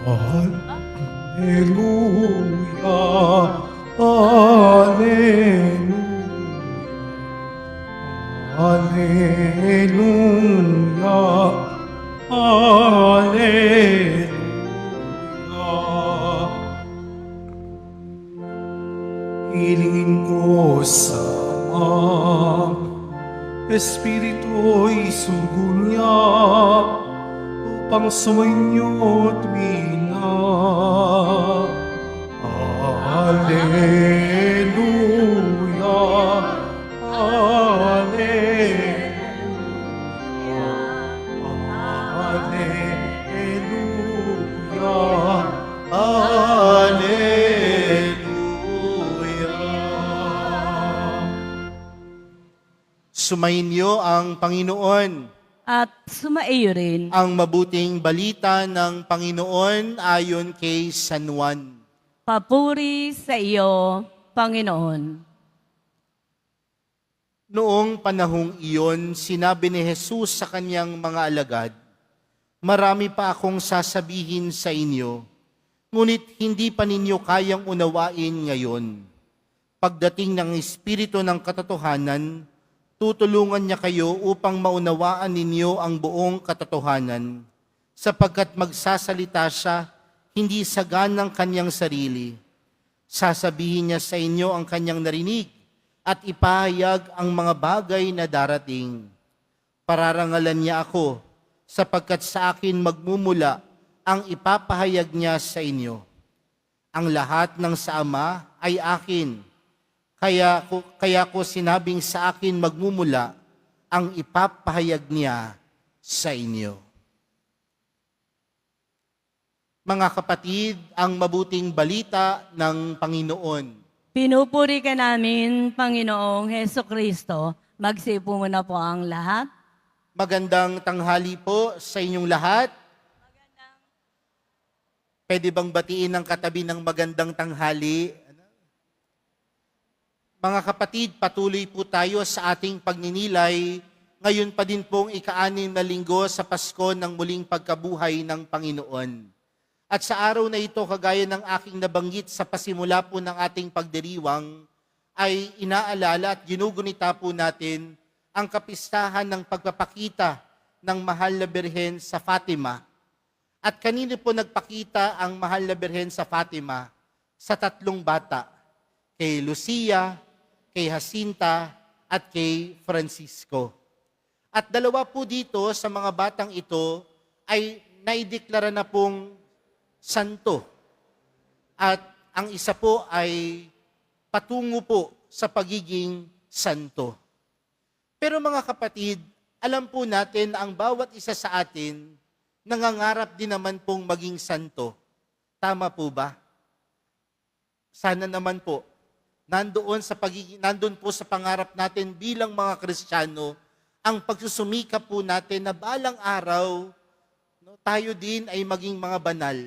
Alleluia, Alleluia, Alleluia, Alleluia. Hilingin ko sa Ama, Espiritu'y sugul niya, upang sumainyo tuwina. Alleluia, Alleluia, Alleluia, Alleluia. Sumainyo ang Panginoon. At sumaiyo rin. Ang mabuting balita ng Panginoon ayon kay San Juan. Papuri sa iyo, Panginoon. Noong panahong iyon, sinabi ni Jesus sa kanyang mga alagad, "Marami pa akong sasabihin sa inyo, ngunit hindi pa ninyo kayang unawain ngayon. Pagdating ng Espiritu ng katotohanan, tutulungan niya kayo upang maunawaan ninyo ang buong katotohanan, sapagkat magsasalita siya hindi sa ganang kanyang sarili. Sasabihin niya sa inyo ang kanyang narinig at ipahayag ang mga bagay na darating. Pararangalan niya ako, sapagkat sa akin magmumula ang ipapahayag niya sa inyo. Ang lahat ng sa Ama ay akin. Kaya ko sinabing sa akin magmumula ang ipapahayag niya sa inyo." Mga kapatid, ang mabuting balita ng Panginoon. Pinupuri ka namin, Panginoong Heso Kristo. Magsipo muna po ang lahat. Magandang tanghali po sa inyong lahat. Pwede bang batiin ang katabi ng magandang tanghali? Mga kapatid, patuloy po tayo sa ating pagninilay. Ngayon pa din pong ika-6 na linggo sa Pasko ng muling pagkabuhay ng Panginoon. At sa araw na ito, kagaya ng aking nabanggit sa pasimula po ng ating pagdiriwang, ay inaalala at ginugunita po natin ang kapistahan ng pagpapakita ng Mahal na Birhen sa Fatima. At kanino po nagpakita ang Mahal na Birhen sa Fatima? Sa 3 bata, kay Lucia, kay Jacinta, at kay Francisco. At 2 po dito sa mga batang ito ay naideklara na pong santo. At ang isa po ay patungo po sa pagiging santo. Pero mga kapatid, alam po natin na ang bawat isa sa atin nangangarap din naman pong maging santo. Tama po ba? Sana naman po. Nandun po sa pangarap natin bilang mga Kristiyano, ang pagsusumikap po natin na balang araw, tayo din ay maging mga banal.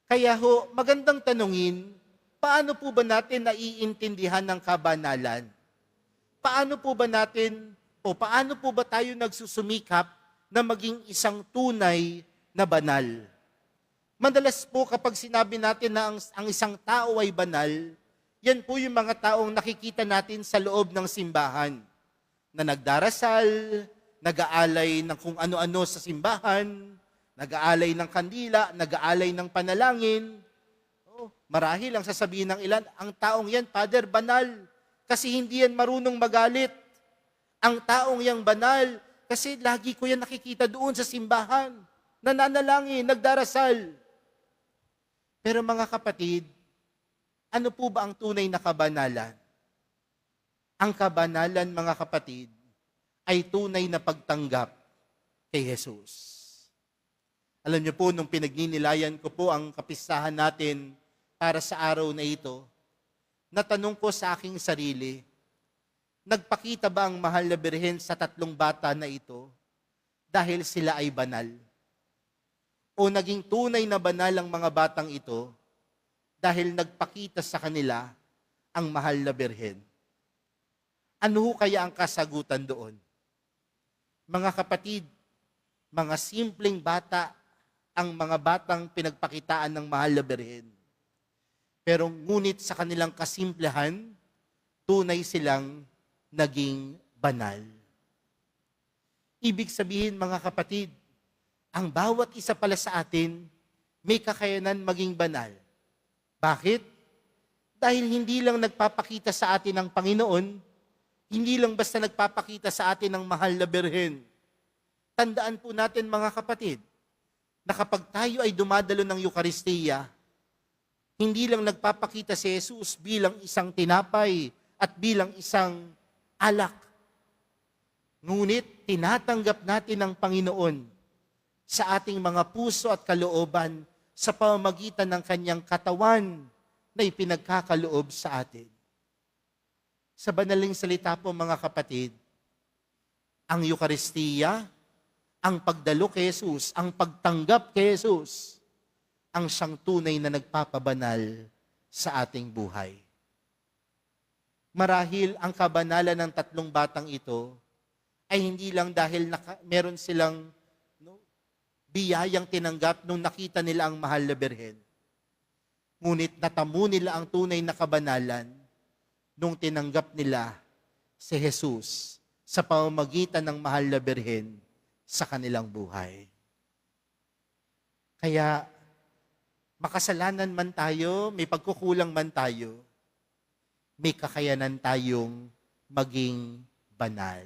Kaya ho, magandang tanungin, paano po ba natin naiintindihan ng kabanalan? Paano po ba tayo nagsusumikap na maging isang tunay na banal? Madalas po kapag sinabi natin na ang isang tao ay banal, yan po yung mga taong nakikita natin sa loob ng simbahan, na nagdarasal, nag-aalay ng kung ano-ano sa simbahan, nag-aalay ng kandila, nag-aalay ng panalangin. Marahil ang sasabihin ng ilan, ang taong yan, Father, banal, kasi hindi yan marunong magalit. Ang taong yang banal, kasi lagi ko yan nakikita doon sa simbahan, nananalangin, nagdarasal. Pero mga kapatid, ano po ba ang tunay na kabanalan? Ang kabanalan, mga kapatid, ay tunay na pagtanggap kay Jesus. Alam niyo po, nung pinagninilayan ko po ang kapistahan natin para sa araw na ito, natanong ko sa aking sarili, nagpakita ba ang Mahal na Birhen sa 3 bata na ito dahil sila ay banal? O naging tunay na banal ang mga batang ito dahil nagpakita sa kanila ang Mahal na Birhen? Ano kaya ang kasagutan doon? Mga kapatid, mga simpleng bata ang mga batang pinagpakitaan ng mahal na Birhen. Pero ngunit sa kanilang kasimplehan, tunay silang naging banal. Ibig sabihin mga kapatid, ang bawat isa pala sa atin may kakayanan maging banal. Bakit? Dahil hindi lang nagpapakita sa atin ang Panginoon, hindi lang basta nagpapakita sa atin ang mahal na Birhen. Tandaan po natin mga kapatid, na kapag tayo ay dumadalo ng Eukaristiya, hindi lang nagpapakita si Jesus bilang isang tinapay at bilang isang alak. Ngunit tinatanggap natin ang Panginoon sa ating mga puso at kalooban sa pamamagitan ng kanyang katawan na ipinagkakaloob sa atin. Sa banaling salita po mga kapatid, ang Eukaristiya, ang pagdalo kay Jesus, ang pagtanggap kay Jesus, ang siyang tunay na nagpapabanal sa ating buhay. Marahil ang kabanalan ng tatlong batang ito ay hindi lang dahil meron silang biyayang tinanggap nung nakita nila ang mahal na Birhen. Ngunit natamo nila ang tunay na kabanalan nung tinanggap nila si Jesus sa pamamagitan ng mahal na Birhen sa kanilang buhay. Kaya, makasalanan man tayo, may pagkukulang man tayo, may kakayanan tayong maging banal.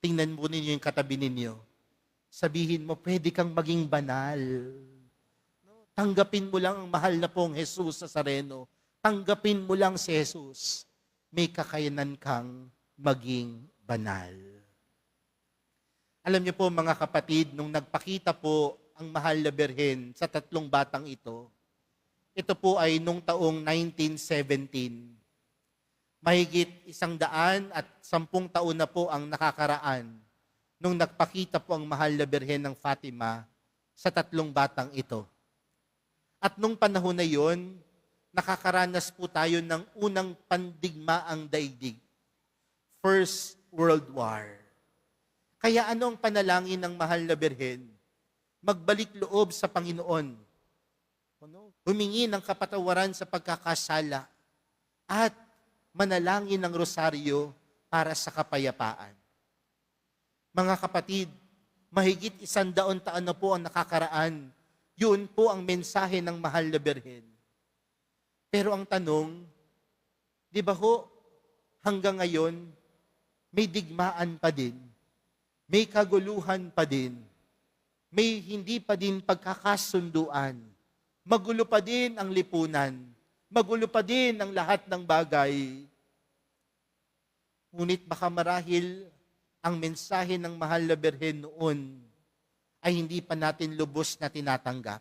Tingnan mo ninyo yung katabi ninyo. Sabihin mo, pwede kang maging banal. Tanggapin mo lang ang mahal na pong Jesus Nazareno. Tanggapin mo lang si Jesus. May kakayanan kang maging banal. Alam niyo po mga kapatid, nung nagpakita po ang mahal na Birhen sa tatlong batang ito po ay nung taong 1917. Mahigit 110 taon na po ang nakakaraan nung nagpakita po ang mahal na Birhen ng Fatima sa tatlong batang ito. At nung panahon na yon, nakakaranas po tayo ng unang pandigmaang daigdig. First World War. Kaya ano ang panalangin ng mahal na Birhen? Magbalik loob sa Panginoon. Humingi ng kapatawaran sa pagkakasala at manalangin ng rosaryo para sa kapayapaan. Mga kapatid, mahigit 100 taon na po ang nakakaraan. Yun po ang mensahe ng mahal na Birhen. Pero ang tanong, di ba ho, hanggang ngayon, may digmaan pa din. May kaguluhan pa din. May hindi pa din pagkakasunduan. Magulo pa din ang lipunan. Magulo pa din ang lahat ng bagay. Ngunit baka marahil ang mensahe ng mahal na Birhen noon ay hindi pa natin lubos na tinatanggap.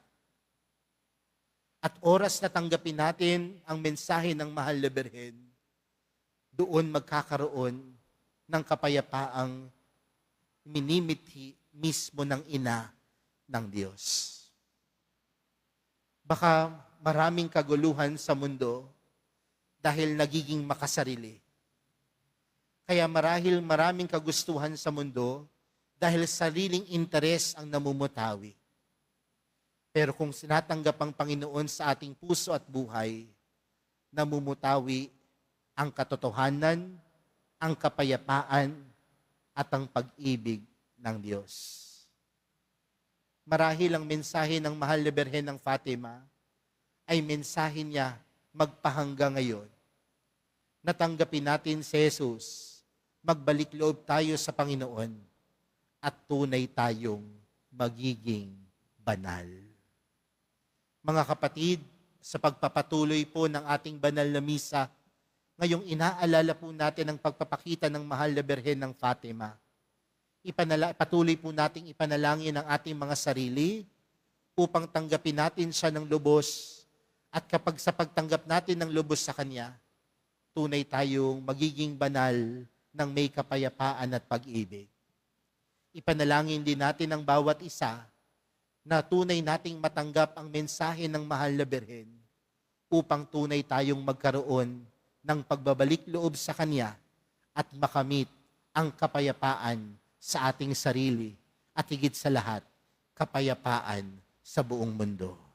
At oras na tanggapin natin ang mensahe ng mahal na Birhen, doon magkakaroon ng kapayapaang minimithi mismo ng ina ng Diyos. Baka maraming kaguluhan sa mundo dahil nagiging makasarili. Kaya marahil maraming kagustuhan sa mundo dahil sariling interes ang namumutawi. Pero kung sinatanggap ang Panginoon sa ating puso at buhay, namumutawi ang katotohanan, ang kapayapaan, at ang pag-ibig ng Diyos. Marahil ang mensahe ng mahal na Birhen ng Fatima ay mensahe niya magpahanggang ngayon. Natanggapin natin si Jesus, magbalik loob tayo sa Panginoon, at tunay tayong magiging banal. Mga kapatid, sa pagpapatuloy po ng ating banal na misa, ngayong inaalala po natin ang pagpapakita ng mahal na Birhen ng Fatima. Patuloy po nating ipanalangin ang ating mga sarili upang tanggapin natin siya ng lubos. At kapag sa pagtanggap natin ng lubos sa Kanya, tunay tayong magiging banal ng may kapayapaan at pag-ibig. Ipanalangin din natin ang bawat isa na tunay nating matanggap ang mensahe ng mahal na Birhen upang tunay tayong magkaroon ng pagbabalik loob sa Kanya at makamit ang kapayapaan sa ating sarili at higit sa lahat, kapayapaan sa buong mundo.